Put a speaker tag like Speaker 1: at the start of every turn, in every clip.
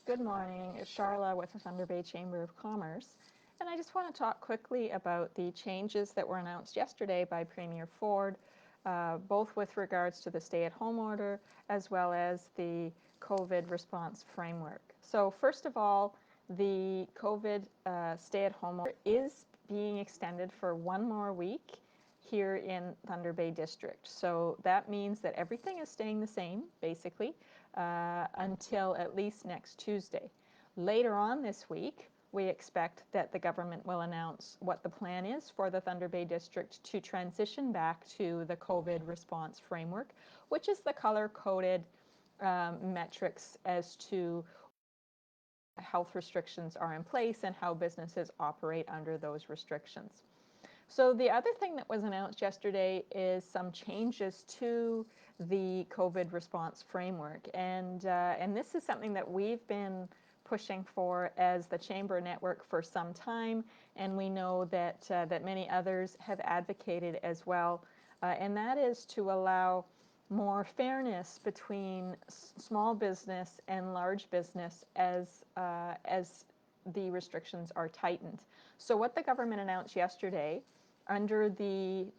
Speaker 1: Good morning. It's Charla with the Thunder Bay Chamber of Commerce. And I just want to talk quickly about the changes that were announced yesterday by Premier Ford, both with regards to the stay-at-home order as well as the COVID response framework. So first of all, the COVID stay-at-home order is being extended for one more week here in Thunder Bay District. So that means that everything is staying the same, basically, until at least next Tuesday. Later on this week, we expect that the government will announce what the plan is for the Thunder Bay District to transition back to the COVID response framework, which is the color-coded metrics as to health restrictions are in place and how businesses operate under those restrictions. So the other thing that was announced yesterday is some changes to the COVID response framework, and this is something that we've been pushing for as the Chamber Network for some time, and we know that that many others have advocated as well, and that is to allow more fairness between small business and large business as the restrictions are tightened. So what the government announced yesterday under the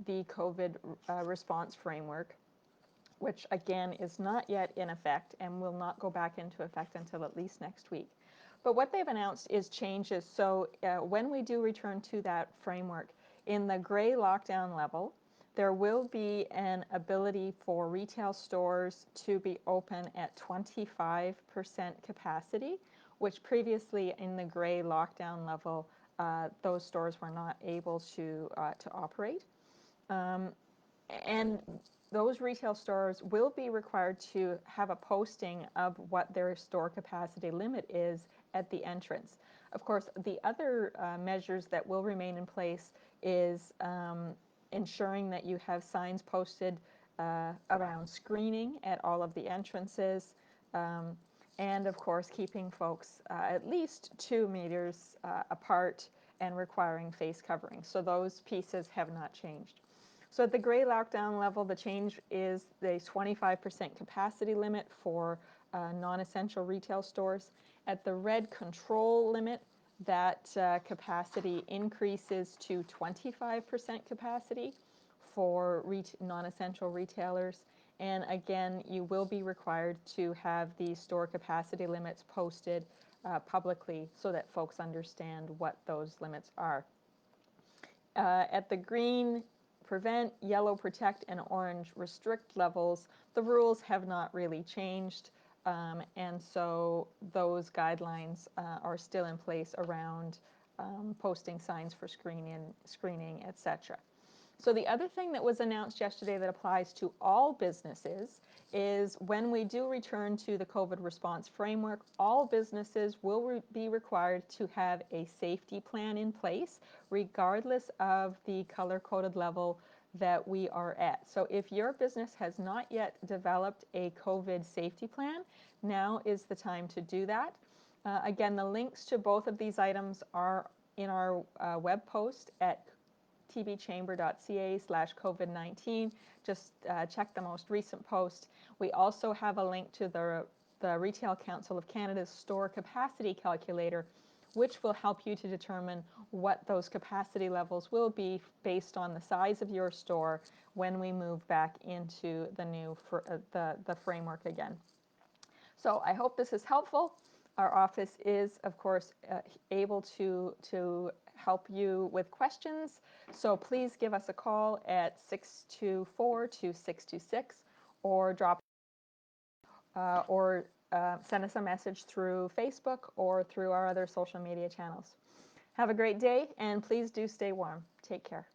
Speaker 1: COVID response framework, which again is not yet in effect and will not go back into effect until at least next week. But what they've announced is changes. So when we do return to that framework, in the gray lockdown level, there will be an ability for retail stores to be open at 25% capacity, which previously in the gray lockdown level, those stores were not able to operate. And those retail stores will be required to have a posting of what their store capacity limit is at the entrance. Of course, the other measures that will remain in place is ensuring that you have signs posted around screening at all of the entrances, and of course keeping folks at least 2 meters apart and requiring face covering. So those pieces have not changed. So at the gray lockdown level, the change is the 25% capacity limit for non-essential retail stores. At the red control limit, that capacity increases to 25% capacity for non-essential retailers. And again, you will be required to have these store capacity limits posted publicly so that folks understand what those limits are. At the green prevent, yellow protect, and orange restrict levels, the rules have not really changed. And so those guidelines are still in place around posting signs for screening, etc. So the other thing that was announced yesterday that applies to all businesses is when we do return to the COVID response framework, all businesses will be required to have a safety plan in place, regardless of the color-coded level that we are at. So if your business has not yet developed a COVID safety plan, now is the time to do that. Again, the links to both of these items are in our web post at tbchamber.ca/COVID-19. Just check the most recent post. We also have a link to the Retail Council of Canada's store capacity calculator, which will help you to determine what those capacity levels will be based on the size of your store when we move back into the new the framework again. So I hope this is helpful. Our office is, of course, able to help you with questions. So please give us a call at 624-2626 or drop or send us a message through Facebook or through our other social media channels. Have a great day, and please do stay warm. Take care.